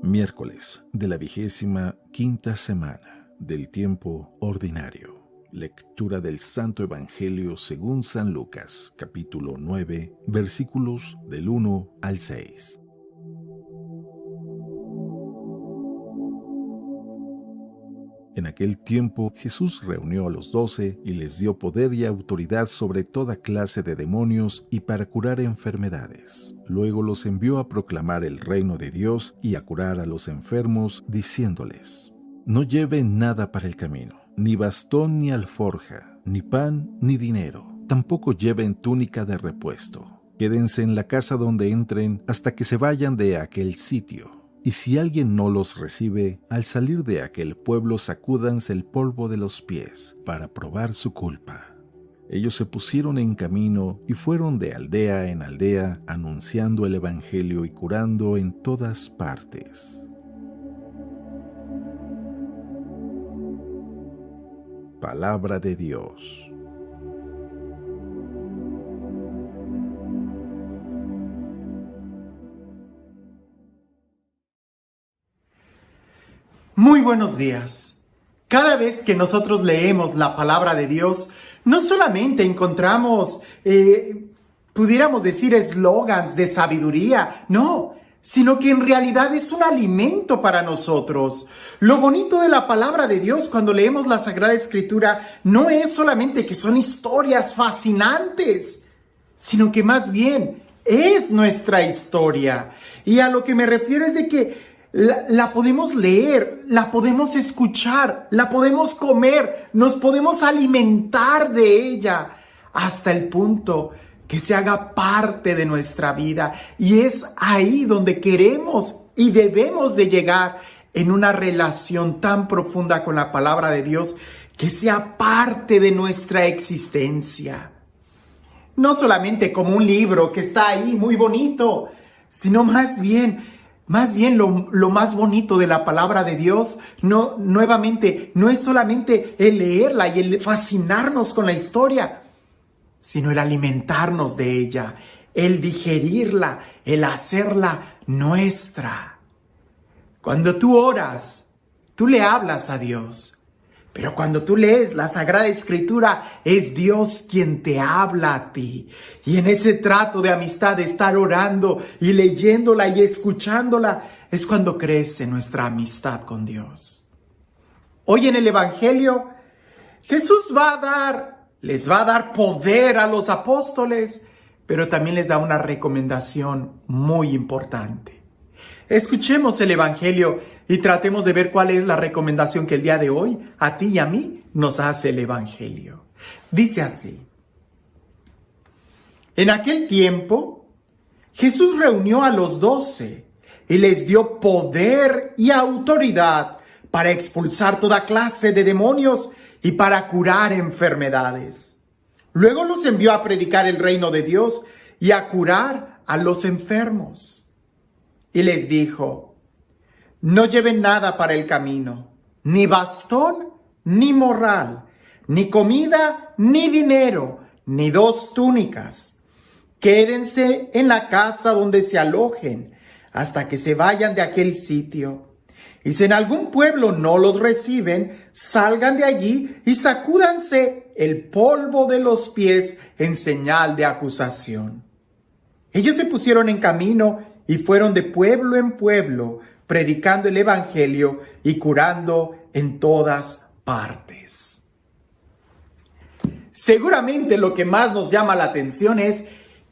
Miércoles de la 25ª semana del tiempo ordinario. Lectura del Santo Evangelio según San Lucas, capítulo 9, versículos del 1 al 6. En aquel tiempo Jesús reunió a los 12 y les dio poder y autoridad sobre toda clase de demonios y para curar enfermedades. Luego los envió a proclamar el reino de Dios y a curar a los enfermos, diciéndoles: No lleven nada para el camino, ni bastón ni alforja, ni pan ni dinero. Tampoco lleven túnica de repuesto. Quédense en la casa donde entren hasta que se vayan de aquel sitio. Y si alguien no los recibe, al salir de aquel pueblo sacúdanse el polvo de los pies para probar su culpa. Ellos se pusieron en camino y fueron de aldea en aldea, anunciando el evangelio y curando en todas partes. Palabra de Dios. Muy buenos días. Cada vez que nosotros leemos la palabra de Dios, no solamente encontramos, pudiéramos decir, eslogans de sabiduría, no, sino que en realidad es un alimento para nosotros. Lo bonito de la palabra de Dios cuando leemos la Sagrada Escritura no es solamente que son historias fascinantes, sino que más bien es nuestra historia. Y a lo que me refiero es de que la podemos leer, la podemos escuchar, la podemos comer, nos podemos alimentar de ella hasta el punto que se haga parte de nuestra vida. Y es ahí donde queremos y debemos de llegar en una relación tan profunda con la palabra de Dios que sea parte de nuestra existencia. No solamente como un libro que está ahí muy bonito, sino más bien lo más bonito de la palabra de Dios, no es solamente el leerla y el fascinarnos con la historia, sino el alimentarnos de ella, el digerirla, el hacerla nuestra. Cuando tú oras, tú le hablas a Dios. Pero cuando tú lees la Sagrada Escritura, es Dios quien te habla a ti. Y en ese trato de amistad, de estar orando y leyéndola y escuchándola, es cuando crece nuestra amistad con Dios. Hoy en el Evangelio, Jesús les va a dar poder a los apóstoles, pero también les da una recomendación muy importante. Escuchemos el Evangelio y tratemos de ver cuál es la recomendación que el día de hoy a ti y a mí nos hace el Evangelio. Dice así: En aquel tiempo, Jesús reunió a los 12 y les dio poder y autoridad para expulsar toda clase de demonios y para curar enfermedades. Luego los envió a predicar el reino de Dios y a curar a los enfermos. Y les dijo: No lleven nada para el camino, ni bastón, ni morral, ni comida, ni dinero, ni 2 túnicas. Quédense en la casa donde se alojen, hasta que se vayan de aquel sitio. Y si en algún pueblo no los reciben, salgan de allí y sacúdanse el polvo de los pies en señal de acusación. Ellos se pusieron en camino y fueron de pueblo en pueblo, predicando el Evangelio y curando en todas partes. Seguramente lo que más nos llama la atención es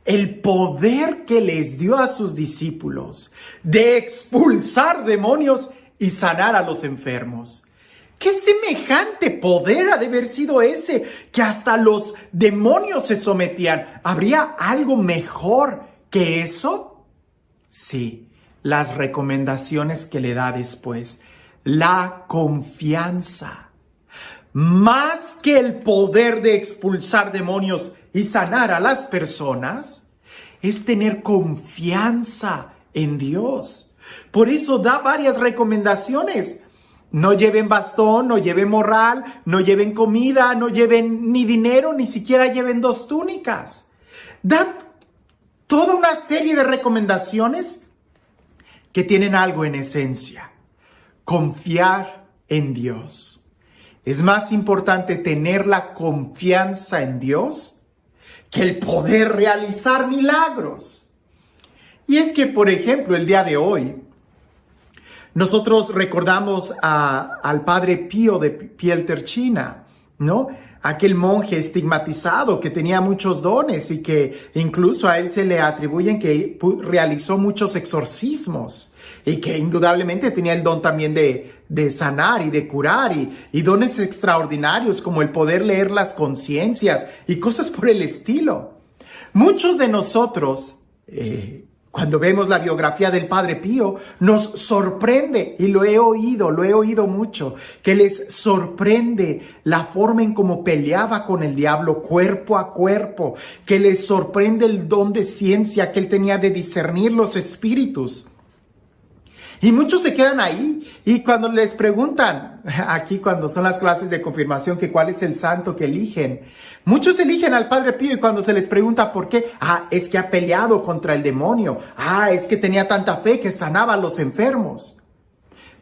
el poder que les dio a sus discípulos de expulsar demonios y sanar a los enfermos. ¿Qué semejante poder ha de haber sido ese que hasta los demonios se sometían? ¿Habría algo mejor que eso? Sí, las recomendaciones que le da después. La confianza. Más que el poder de expulsar demonios y sanar a las personas, es tener confianza en Dios. Por eso da varias recomendaciones. No lleven bastón, no lleven morral, no lleven comida, no lleven ni dinero, ni siquiera lleven 2 túnicas. Da toda una serie de recomendaciones que tienen algo en esencia: confiar en Dios. Es más importante tener la confianza en Dios que el poder realizar milagros. Y es que, por ejemplo, el día de hoy, nosotros recordamos al Padre Pío de Pietrelcina, ¿no? Aquel monje estigmatizado que tenía muchos dones y que incluso a él se le atribuyen que realizó muchos exorcismos y que indudablemente tenía el don también de sanar y de curar y dones extraordinarios como el poder leer las conciencias y cosas por el estilo. Muchos de nosotros, cuando vemos la biografía del Padre Pío, nos sorprende, y lo he oído mucho, que les sorprende la forma en cómo peleaba con el diablo cuerpo a cuerpo, que les sorprende el don de ciencia que él tenía de discernir los espíritus. Y muchos se quedan ahí, y cuando les preguntan, aquí cuando son las clases de confirmación, que cuál es el santo que eligen, muchos eligen al Padre Pío, y cuando se les pregunta por qué, es que ha peleado contra el demonio, es que tenía tanta fe que sanaba a los enfermos.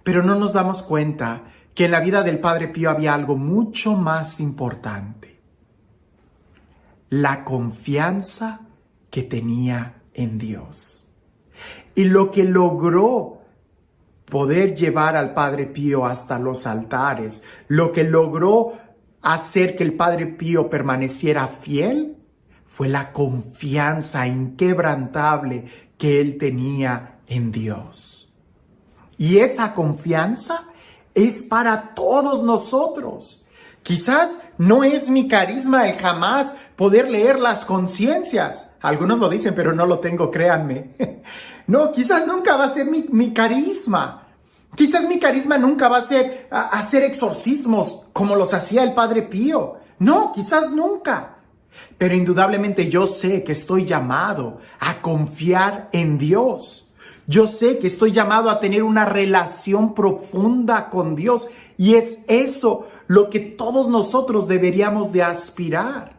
Pero no nos damos cuenta que en la vida del Padre Pío había algo mucho más importante: la confianza que tenía en Dios. Y lo que logró poder llevar al Padre Pío hasta los altares, lo que logró hacer que el Padre Pío permaneciera fiel, fue la confianza inquebrantable que él tenía en Dios. Y esa confianza es para todos nosotros. Quizás no es mi carisma el jamás poder leer las conciencias. Algunos lo dicen, pero no lo tengo, créanme. No, quizás nunca va a ser mi carisma. Quizás mi carisma nunca va a ser hacer exorcismos como los hacía el Padre Pío. No, quizás nunca. Pero indudablemente yo sé que estoy llamado a confiar en Dios. Yo sé que estoy llamado a tener una relación profunda con Dios. Y es eso lo que todos nosotros deberíamos de aspirar.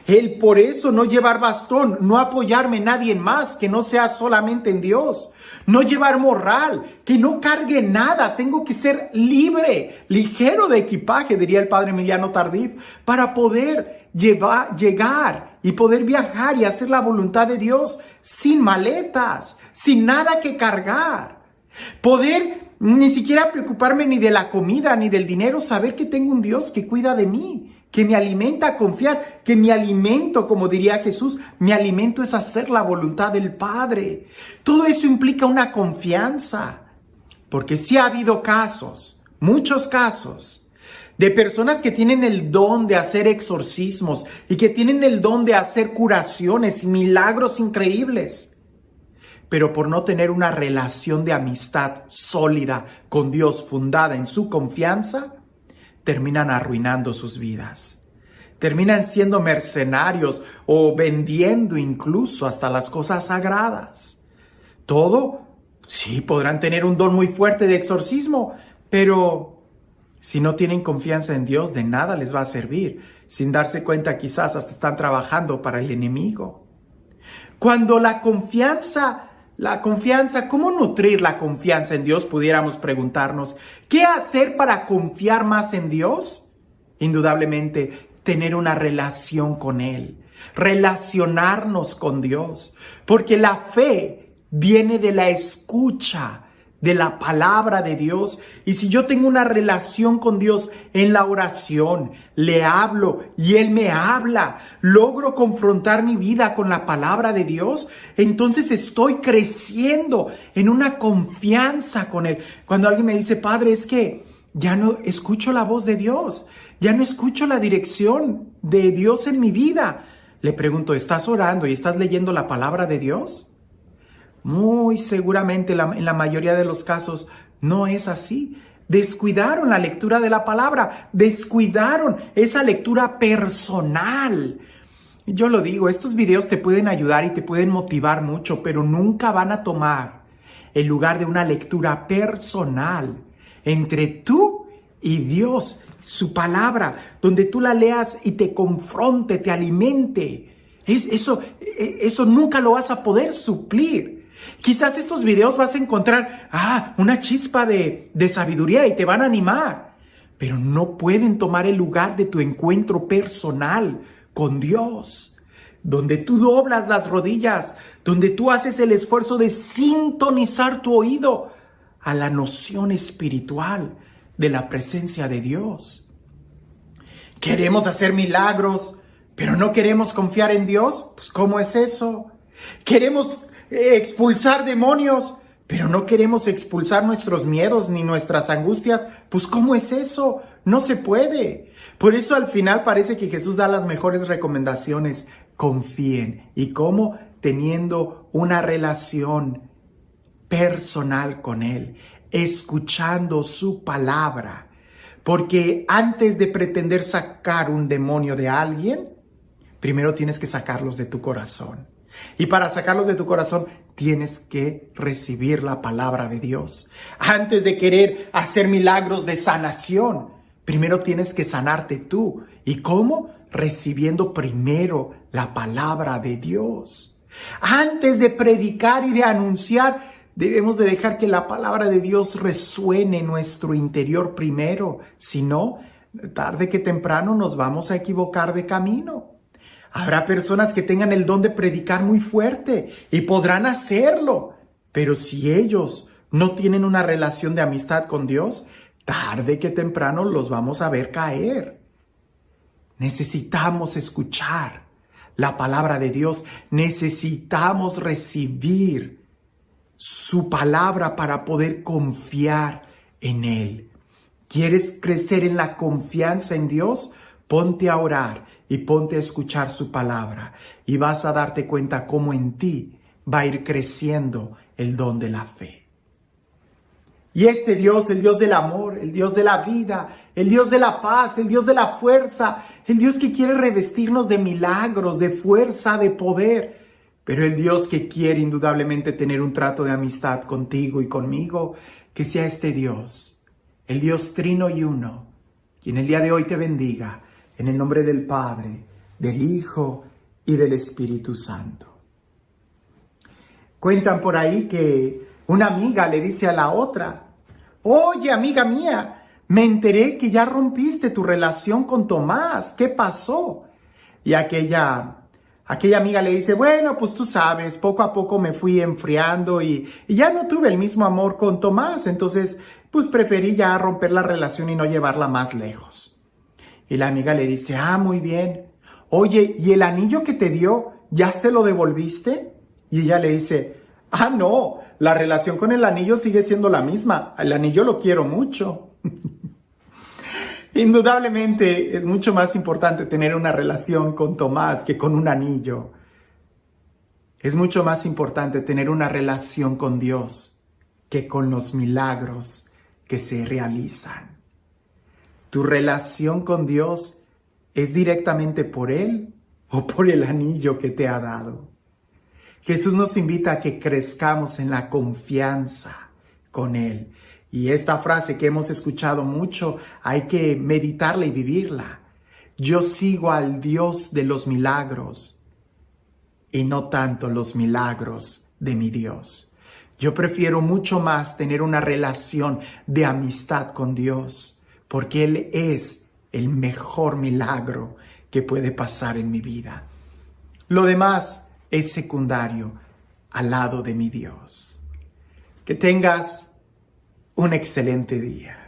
El por eso no llevar bastón, no apoyarme en nadie más que no sea solamente en Dios. No llevar morral, que no cargue nada. Tengo que ser libre, ligero de equipaje, diría el Padre Emiliano Tardif, para poder llegar y poder viajar y hacer la voluntad de Dios sin maletas, sin nada que cargar. Poder ni siquiera preocuparme ni de la comida ni del dinero, saber que tengo un Dios que cuida de mí, que me alimenta a confiar, que mi alimento, como diría Jesús, mi alimento es hacer la voluntad del Padre. Todo eso implica una confianza, porque sí ha habido casos, muchos casos, de personas que tienen el don de hacer exorcismos y que tienen el don de hacer curaciones y milagros increíbles, pero por no tener una relación de amistad sólida con Dios fundada en su confianza, terminan arruinando sus vidas. Terminan siendo mercenarios o vendiendo incluso hasta las cosas sagradas. Todo, sí, podrán tener un don muy fuerte de exorcismo, pero si no tienen confianza en Dios, de nada les va a servir. Sin darse cuenta, quizás hasta están trabajando para el enemigo. Cuando la confianza, ¿cómo nutrir la confianza en Dios? Pudiéramos preguntarnos, ¿qué hacer para confiar más en Dios? Indudablemente, tener una relación con Él, relacionarnos con Dios, porque la fe viene de la escucha de la palabra de Dios. Y si yo tengo una relación con Dios en la oración, le hablo y Él me habla, logro confrontar mi vida con la palabra de Dios, entonces estoy creciendo en una confianza con Él. Cuando alguien me dice, Padre, es que ya no escucho la voz de Dios, ya no escucho la dirección de Dios en mi vida, le pregunto, ¿estás orando y estás leyendo la palabra de Dios? Muy seguramente en la mayoría de los casos no es así. Descuidaron la lectura de la palabra, descuidaron esa lectura personal. Yo lo digo, estos videos te pueden ayudar y te pueden motivar mucho, pero nunca van a tomar el lugar de una lectura personal entre tú y Dios, su palabra, donde tú la leas y te confronte, te alimente. Eso nunca lo vas a poder suplir. Quizás estos videos vas a encontrar, una chispa de sabiduría y te van a animar, pero no pueden tomar el lugar de tu encuentro personal con Dios, donde tú doblas las rodillas, donde tú haces el esfuerzo de sintonizar tu oído a la noción espiritual de la presencia de Dios. Queremos hacer milagros, pero no queremos confiar en Dios. Pues, ¿cómo es eso? Queremos expulsar demonios, pero no queremos expulsar nuestros miedos ni nuestras angustias. Pues, ¿cómo es eso? No se puede. Por eso al final parece que Jesús da las mejores recomendaciones. Confíen. ¿Y cómo? Teniendo una relación personal con Él, escuchando su palabra. Porque antes de pretender sacar un demonio de alguien, primero tienes que sacarlos de tu corazón. Y para sacarlos de tu corazón, tienes que recibir la palabra de Dios. Antes de querer hacer milagros de sanación, primero tienes que sanarte tú. ¿Y cómo? Recibiendo primero la palabra de Dios. Antes de predicar y de anunciar, debemos de dejar que la palabra de Dios resuene en nuestro interior primero. Si no, tarde que temprano nos vamos a equivocar de camino. Habrá personas que tengan el don de predicar muy fuerte y podrán hacerlo. Pero si ellos no tienen una relación de amistad con Dios, tarde que temprano los vamos a ver caer. Necesitamos escuchar la palabra de Dios. Necesitamos recibir su palabra para poder confiar en Él. ¿Quieres crecer en la confianza en Dios? Ponte a orar y ponte a escuchar su palabra y vas a darte cuenta cómo en ti va a ir creciendo el don de la fe. Y este Dios, el Dios del amor, el Dios de la vida, el Dios de la paz, el Dios de la fuerza, el Dios que quiere revestirnos de milagros, de fuerza, de poder, pero el Dios que quiere indudablemente tener un trato de amistad contigo y conmigo, que sea este Dios, el Dios trino y uno, quien el día de hoy te bendiga, en el nombre del Padre, del Hijo y del Espíritu Santo. Cuentan por ahí que una amiga le dice a la otra: oye, amiga mía, me enteré que ya rompiste tu relación con Tomás. ¿Qué pasó? Y aquella amiga le dice: bueno, pues tú sabes, poco a poco me fui enfriando y ya no tuve el mismo amor con Tomás. Entonces, pues preferí ya romper la relación y no llevarla más lejos. Y la amiga le dice: muy bien. Oye, ¿y el anillo que te dio, ya se lo devolviste? Y ella le dice: no, la relación con el anillo sigue siendo la misma. El anillo lo quiero mucho. Indudablemente es mucho más importante tener una relación con Tomás que con un anillo. Es mucho más importante tener una relación con Dios que con los milagros que se realizan. ¿Tu relación con Dios es directamente por Él o por el anillo que te ha dado? Jesús nos invita a que crezcamos en la confianza con Él. Y esta frase que hemos escuchado mucho, hay que meditarla y vivirla. Yo sigo al Dios de los milagros y no tanto los milagros de mi Dios. Yo prefiero mucho más tener una relación de amistad con Dios, porque Él es el mejor milagro que puede pasar en mi vida. Lo demás es secundario al lado de mi Dios. Que tengas un excelente día.